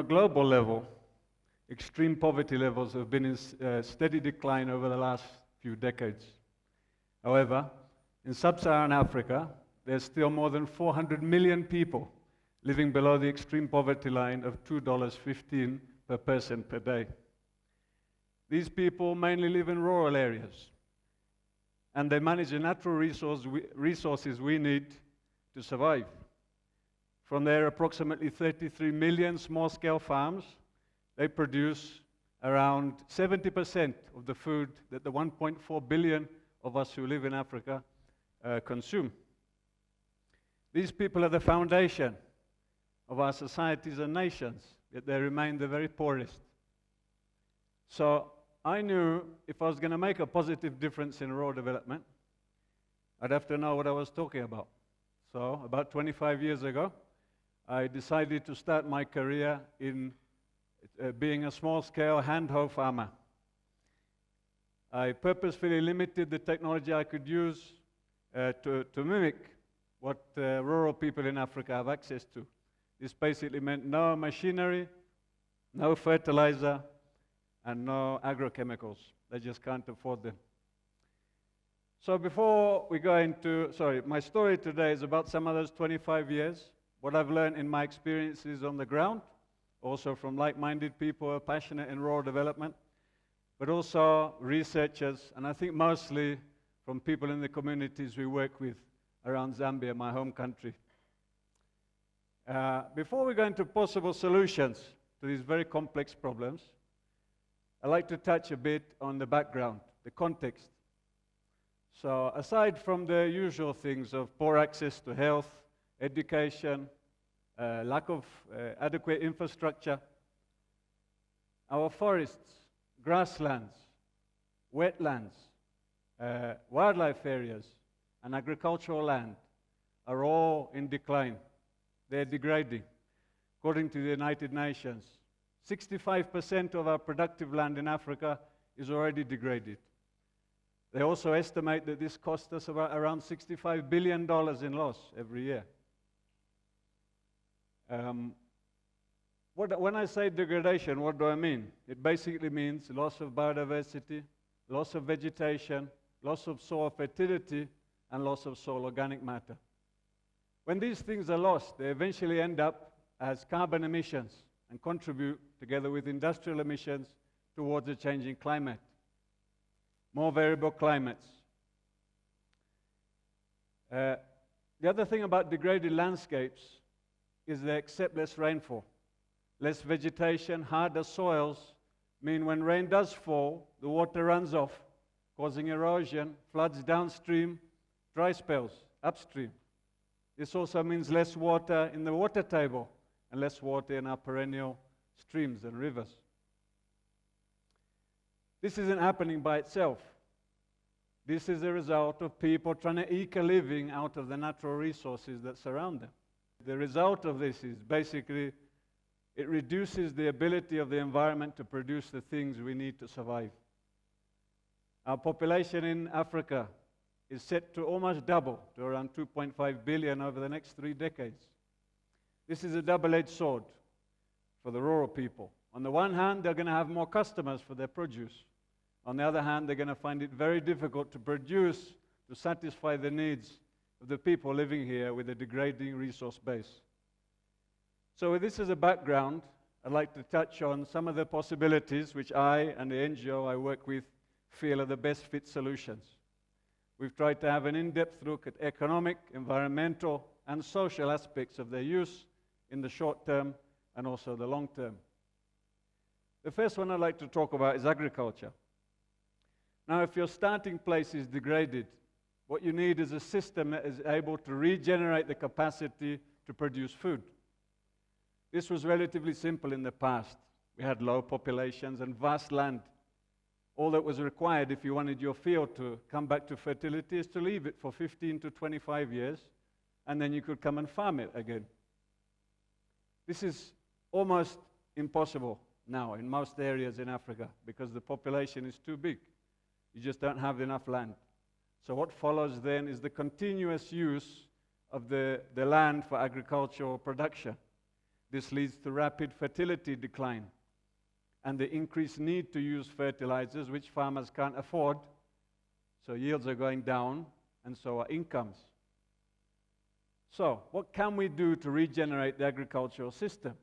global level, extreme poverty levels have been in steady decline over the last few decades. However, in sub-Saharan Africa, there's still more than 400 million people living below the extreme poverty line of $2.15 per person per day. These people mainly live in rural areas, and they manage the natural resources we need to survive. From their approximately 33 million small-scale farms, they produce around 70% of the food that the 1.4 billion of us who live in Africa consume. These people are the foundation of our societies and nations, yet they remain the very poorest. So I knew if I was going to make a positive difference in rural development, I'd have to know what I was talking about. So about 25 years ago, I decided to start my career in being a small-scale hand-hoe farmer. I purposefully limited the technology I could use to mimic what rural people in Africa have access to. This basically meant no machinery, no fertilizer, and no agrochemicals. They just can't afford them. So before we go into, my story today is about some of those 25 years, what I've learned in my experiences on the ground, also from like-minded people who are passionate in rural development, but also researchers, and I think mostly from people in the communities we work with around Zambia, my home country. Before we go into possible solutions to these very complex problems, I'd like to touch a bit on the background, the context. So aside from the usual things of poor access to health, education, lack of adequate infrastructure, our forests, grasslands, wetlands, wildlife areas, and agricultural land are all in decline. They're degrading. According to the United Nations, 65% of our productive land in Africa is already degraded. They also estimate that this costs us around $65 billion in loss every year. When I say degradation, what do I mean? It basically means loss of biodiversity, loss of vegetation, loss of soil fertility, and loss of soil organic matter. When these things are lost, they eventually end up as carbon emissions and contribute, together with industrial emissions, towards a changing climate. More variable climates. The other thing about degraded landscapes is they accept less rainfall. Less vegetation, harder soils mean when rain does fall, the water runs off, causing erosion, floods downstream, dry spells upstream. This also means less water in the water table and less water in our perennial streams and rivers. This isn't happening by itself. This is a result of people trying to eke a living out of the natural resources that surround them. The result of this is basically it reduces the ability of the environment to produce the things we need to survive. Our population in Africa is set to almost double to around 2.5 billion over the next 3 decades. This is a double-edged sword for the rural people. On the one hand, they're going to have more customers for their produce. On the other hand, they're going to find it very difficult to produce to satisfy the needs of the people living here with a degrading resource base. So with this as a background, I'd like to touch on some of the possibilities which I and the NGO I work with feel are the best fit solutions. We've tried to have an in-depth look at economic, environmental, and social aspects of their use in the short term and also the long term. The first one I'd like to talk about is agriculture. Now, if your starting place is degraded, what you need is a system that is able to regenerate the capacity to produce food. This was relatively simple in the past. We had low populations and vast land. All that was required if you wanted your field to come back to fertility is to leave it for 15 to 25 years, and then you could come and farm it again. This is almost impossible now in most areas in Africa because the population is too big. You just don't have enough land. So what follows then is the continuous use of the land for agricultural production. This leads to rapid fertility decline and the increased need to use fertilizers which farmers can't afford, so yields are going down and so are incomes. So, what can we do to regenerate the agricultural system?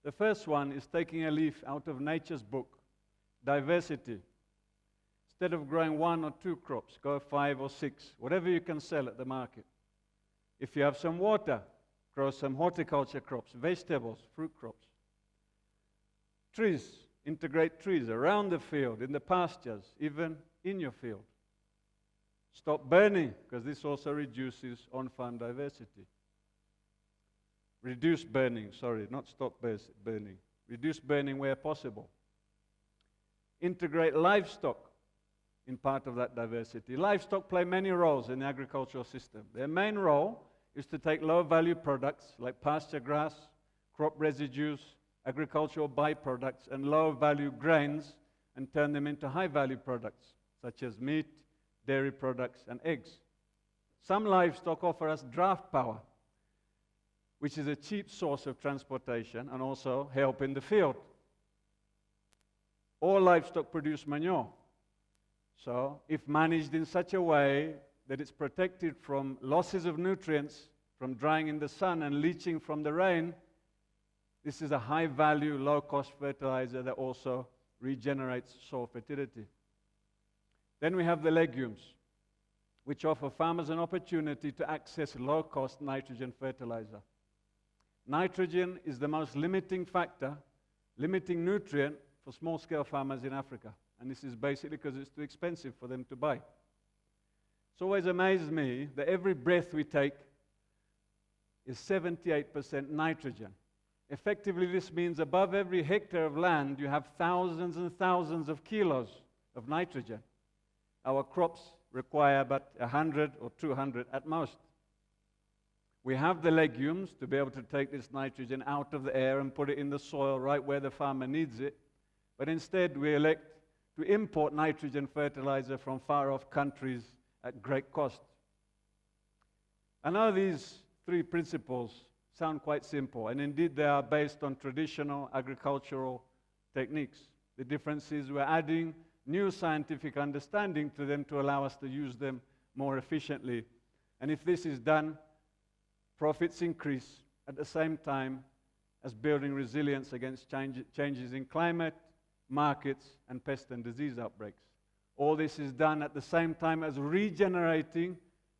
The first one is taking a leaf out of nature's book, diversity. Instead of growing 1 or 2 crops, go 5 or 6, whatever you can sell at the market. If you have some water, grow some horticulture crops, vegetables, fruit crops. Trees, integrate trees around the field, in the pastures, even in your field. Stop burning, because this also reduces on-farm diversity. Reduce burning, sorry, not stop burning. Reduce burning where possible. Integrate livestock in part of that diversity. Livestock play many roles in the agricultural system. Their main role is to take low-value products like pasture grass, crop residues, agricultural byproducts, and low-value grains and turn them into high-value products such as meat, dairy products, and eggs. Some livestock offer us draft power, which is a cheap source of transportation and also help in the field. All livestock produce manure. So, if managed in such a way that it's protected from losses of nutrients, from drying in the sun and leaching from the rain, this is a high-value, low-cost fertilizer that also regenerates soil fertility. Then we have the legumes, which offer farmers an opportunity to access low-cost nitrogen fertilizer. Nitrogen is the most limiting factor, limiting nutrient for small-scale farmers in Africa. And this is basically because it's too expensive for them to buy. It's always amazed me that every breath we take is 78% nitrogen. Effectively, this means above every hectare of land, you have thousands and thousands of kilos of nitrogen. Our crops require about 100 or 200 at most. We have the legumes to be able to take this nitrogen out of the air and put it in the soil right where the farmer needs it. But instead, we elect to import nitrogen fertilizer from far-off countries at great cost. I know these 3 principles sound quite simple, and indeed they are based on traditional agricultural techniques. The difference is we're adding new scientific understanding to them to allow us to use them more efficiently. And if this is done, profits increase at the same time as building resilience against changes in climate, markets, and pest and disease outbreaks. All this is done at the same time as regenerating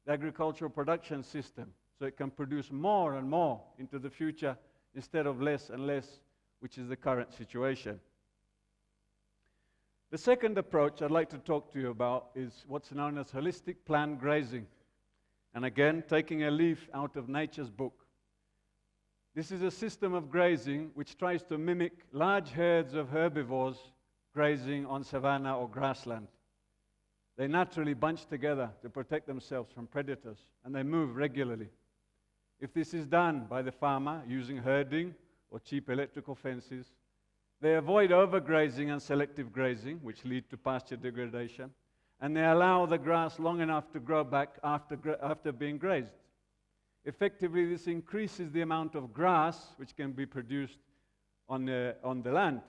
the agricultural production system so it can produce more and more into the future instead of less and less, which is the current situation. The second approach I'd like to talk to you about is what's known as holistic planned grazing. And again, taking a leaf out of nature's book. This is a system of grazing which tries to mimic large herds of herbivores grazing on savanna or grassland. They naturally bunch together to protect themselves from predators, and they move regularly. If this is done by the farmer using herding or cheap electrical fences, they avoid overgrazing and selective grazing, which lead to pasture degradation, and they allow the grass long enough to grow back after being grazed. Effectively, this increases the amount of grass which can be produced on the land.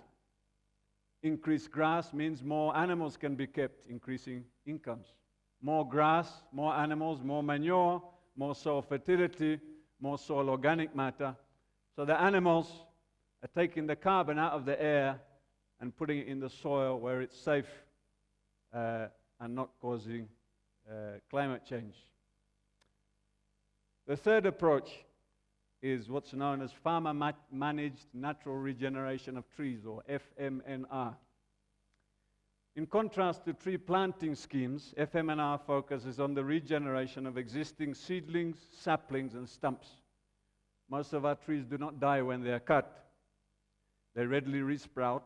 Increased grass means more animals can be kept, increasing incomes. More grass, more animals, more manure, more soil fertility, more soil organic matter. So the animals are taking the carbon out of the air and putting it in the soil where it's safe and not causing climate change. The third approach is what's known as farmer-managed natural regeneration of trees, or FMNR. In contrast to tree planting schemes, FMNR focuses on the regeneration of existing seedlings, saplings, and stumps. Most of our trees do not die when they are cut. They readily resprout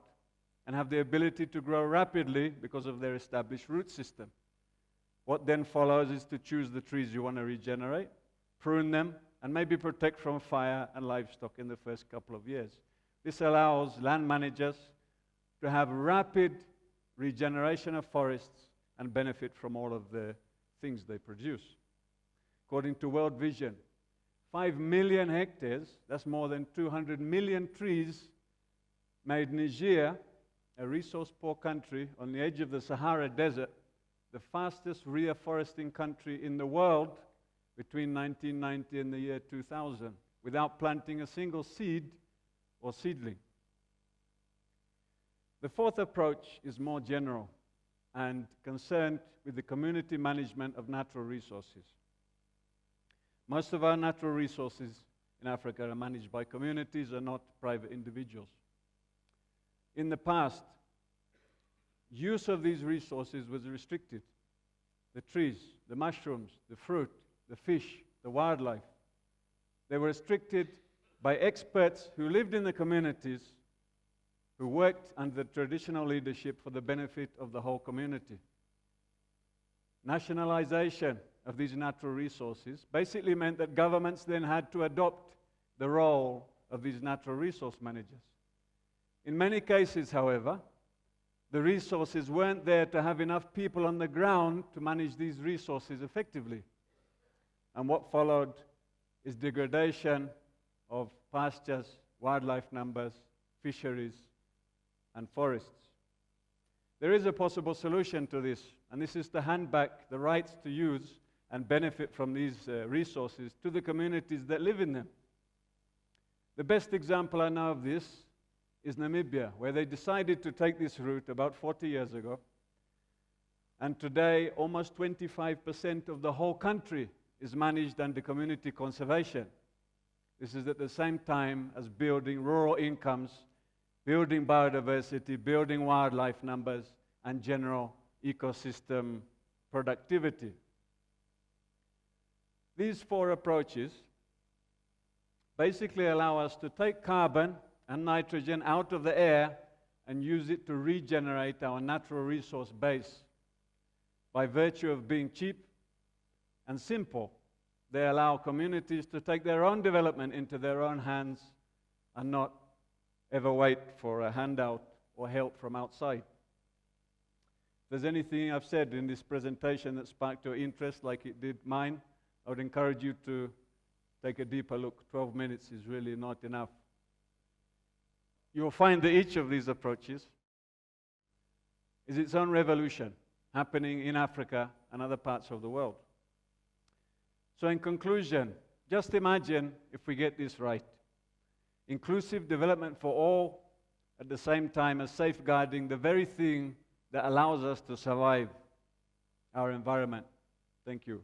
and have the ability to grow rapidly because of their established root system. What then follows is to choose the trees you want to regenerate, prune them, and maybe protect from fire and livestock in the first couple of years. This allows land managers to have rapid regeneration of forests and benefit from all of the things they produce. According to World Vision, 5 million hectares, that's more than 200 million trees, made Niger, a resource-poor country on the edge of the Sahara Desert, the fastest reforesting country in the world between 1990 and the year 2000, without planting a single seed or seedling. The fourth approach is more general and concerned with the community management of natural resources. Most of our natural resources in Africa are managed by communities and not private individuals. In the past, use of these resources was restricted. The trees, the mushrooms, the fruit, the fish, the wildlife. They were restricted by experts who lived in the communities, who worked under the traditional leadership for the benefit of the whole community. Nationalization of these natural resources basically meant that governments then had to adopt the role of these natural resource managers. In many cases, however, the resources weren't there to have enough people on the ground to manage these resources effectively. And what followed is degradation of pastures, wildlife numbers, fisheries, and forests. There is a possible solution to this, and this is to hand back the rights to use and benefit from these resources to the communities that live in them. The best example I know of this is Namibia, where they decided to take this route about 40 years ago. And today, almost 25% of the whole country is managed under community conservation. This is at the same time as building rural incomes, building biodiversity, building wildlife numbers, and general ecosystem productivity. These four approaches basically allow us to take carbon and nitrogen out of the air and use it to regenerate our natural resource base. By virtue of being cheap and simple, they allow communities to take their own development into their own hands and not ever wait for a handout or help from outside. If there's anything I've said in this presentation that sparked your interest like it did mine, I would encourage you to take a deeper look. 12 minutes is really not enough. You'll find that each of these approaches is its own revolution happening in Africa and other parts of the world. So in conclusion, just imagine if we get this right. Inclusive development for all at the same time as safeguarding the very thing that allows us to survive, our environment. Thank you.